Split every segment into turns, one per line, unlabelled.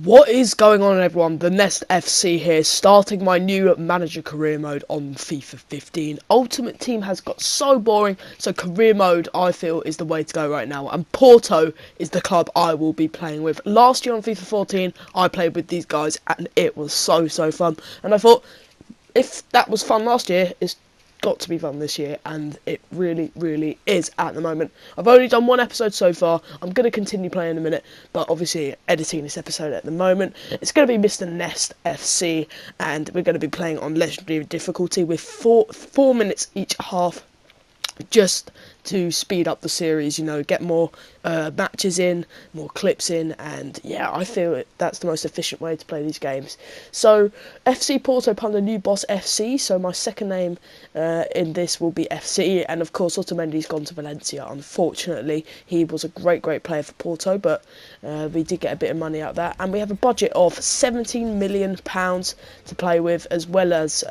What is going on, everyone? The Nest FC here, starting my new manager career mode on FIFA 15. Ultimate Team has got so boring, so career mode, I feel, is the way to go right now. And Porto is the club I will be playing with. Last year on FIFA 14, I played with these guys, and it was so fun. And I thought, if that was fun last year, it's got to be fun this year, and it really is at the moment. I've only done one episode so far. I'm going to continue playing in a minute, but obviously editing this episode at the moment. It's going to be Mr. Nest FC, and we're going to be playing on legendary difficulty with four minutes each half, just to speed up the series, get more matches in, more clips in, and yeah, I feel that's the most efficient way to play these games. So, FC Porto pun the new boss FC, so my second name in this will be FC, and of course Otamendi's gone to Valencia. Unfortunately, he was a great player for Porto, but we did get a bit of money out of that, and we have a budget of £17 million to play with, as well as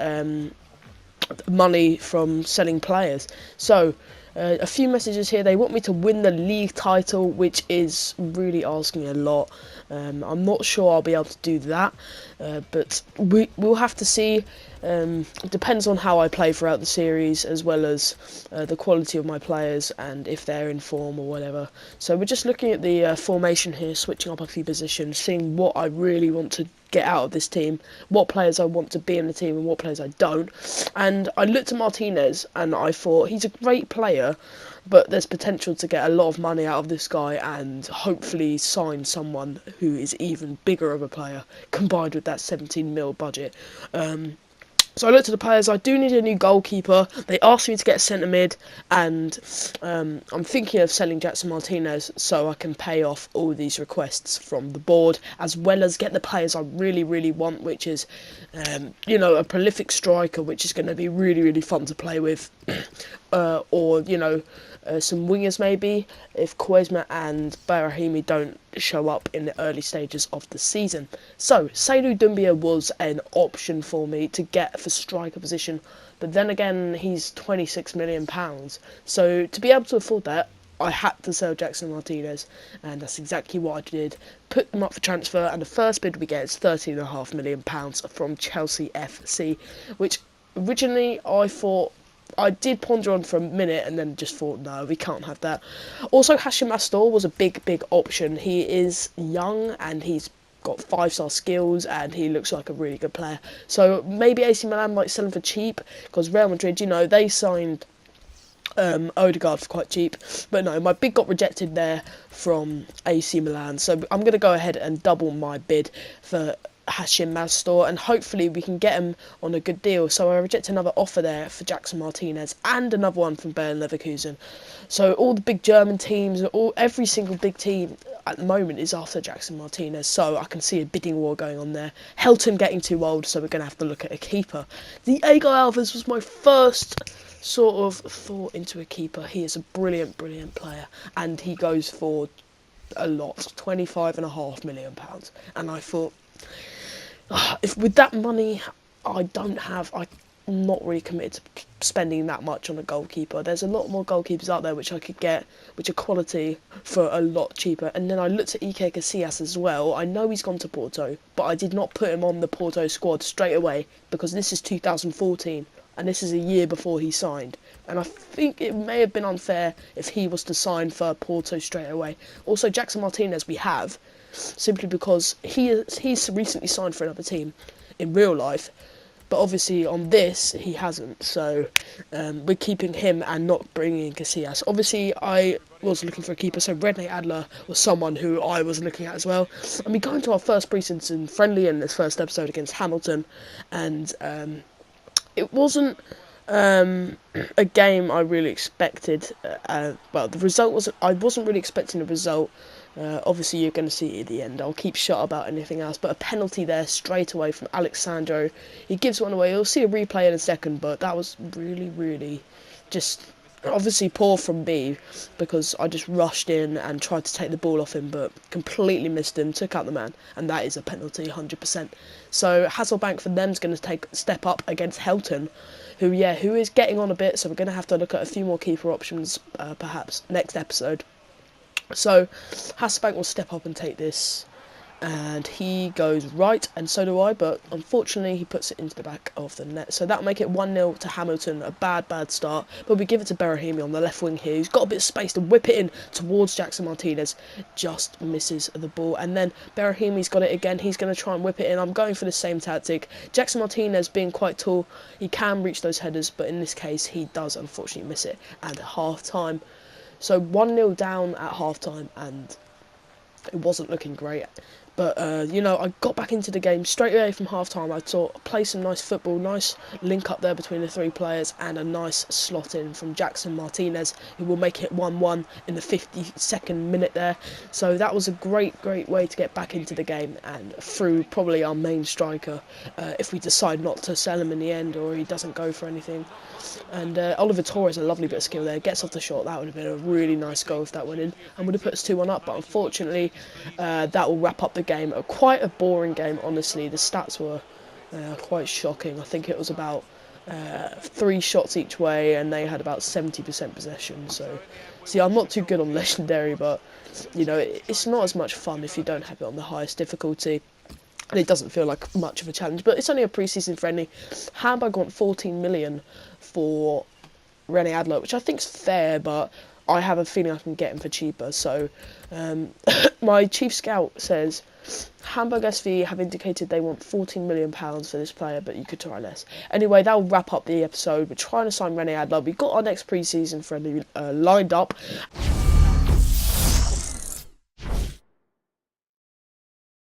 money from selling players. So a few messages here. They want me to win the league title, which is really asking a lot. I'm not sure I'll be able to do that, but we'll have to see. It depends on how I play throughout the series, as well as the quality of my players and if they're in form or whatever. So we're just looking at the formation here, switching up a few positions, seeing what I really want to get out of this team, what players I want to be in the team and what players I don't. And I looked at Martinez and I thought he's a great player, but there's potential to get a lot of money out of this guy and hopefully sign someone who is even bigger of a player, combined with that 17 mil budget. So I looked at the players. I do need a new goalkeeper. They asked me to get a centre mid, and I'm thinking of selling Jackson Martinez so I can pay off all these requests from the board, as well as get the players I really want, which is, a prolific striker, which is going to be really fun to play with, or some wingers maybe, if Quaresma and Barahimi don't show up in the early stages of the season. So, Seydou Doumbia was an option for me to get for striker position, but then again, he's £26 million. So, to be able to afford that, I had to sell Jackson Martinez, and that's exactly what I did. Put them up for transfer, and the first bid we get is £13.5 million from Chelsea FC, which originally I did ponder on for a minute and then just thought, no, we can't have that. Also, Hashim Astor was a big option. He is young and he's got 5-star skills and he looks like a really good player. So maybe AC Milan might sell him for cheap, because Real Madrid, they signed Odegaard for quite cheap. But no, my bid got rejected there from AC Milan. So I'm going to go ahead and double my bid for Hashim Mastor, and hopefully we can get him on a good deal. So I reject another offer there for Jackson Martinez and another one from Bayer Leverkusen. So all the big German teams, every single big team at the moment is after Jackson Martinez, so I can see a bidding war going on there. Helton getting too old, so we're going to have to look at a keeper. The Agar Alves was my first sort of thought into a keeper. He is a brilliant player, and he goes for a lot, £25.5 million. And I thought, if with that money I'm not really committed to spending that much on a goalkeeper. There's a lot more goalkeepers out there which I could get, which are quality, for a lot cheaper. And then I looked at Ike Casillas as well. I know he's gone to Porto, but I did not put him on the Porto squad straight away, because this is 2014 and this is a year before he signed. And I think it may have been unfair if he was to sign for Porto straight away. Also, Jackson Martinez we have, simply because he's recently signed for another team in real life, but obviously on this he hasn't. So we're keeping him and not bringing in Casillas. Obviously I was looking for a keeper, so Rene Adler was someone who I was looking at as well. And we go into our first pre-season friendly in this first episode against Hamilton, and it wasn't a game I really expected. Well, the result wasn't. I wasn't really expecting the result. Obviously, you're going to see it at the end. I'll keep shut about anything else. But a penalty there straight away from Alexandro. He gives one away. You'll see a replay in a second, but that was really just obviously poor from me, because I just rushed in and tried to take the ball off him, but completely missed him, took out the man, and that is a penalty, 100%. So Hasselbank for them is going to take a step up against Helton, who is getting on a bit, so we're going to have to look at a few more keeper options, perhaps next episode. So Hasselbank will step up and take this and he goes right, and so do I, but unfortunately he puts it into the back of the net. So that'll make it 1-0 to Hamilton. A bad start, but we give it to Berahimi on the left wing here. He's got a bit of space to whip it in towards Jackson Martinez, just misses the ball, and then Berahimi's got it again. He's going to try and whip it in. I'm going for the same tactic. Jackson Martinez, being quite tall, he can reach those headers, but in this case he does unfortunately miss it at half time. So 1-0 down at half time, and it wasn't looking great. But, I got back into the game straight away from half-time. I thought, play some nice football, nice link up there between the three players, and a nice slot in from Jackson Martinez, who will make it 1-1 in the 52nd minute there. So that was a great way to get back into the game, and through probably our main striker, if we decide not to sell him in the end, or he doesn't go for anything. And Oliver Torres, a lovely bit of skill there, gets off the shot. That would have been a really nice goal if that went in, and would have put us 2-1 up. But unfortunately, that will wrap up the game. Quite a boring game, honestly. The stats were quite shocking. I think it was about 3 shots each way, and they had about 70% possession. So, see, I'm not too good on Legendary, but, it's not as much fun if you don't have it on the highest difficulty. And it doesn't feel like much of a challenge, but it's only a pre-season friendly. Hamburg want 14 million for Rene Adler, which I think's fair, but I have a feeling I can get him for cheaper. So my chief scout says Hamburg SV have indicated they want £14 million for this player, but you could try less. Anyway, that'll wrap up the episode. We're trying to sign Rene Adler. We've got our next pre-season friendly lined up.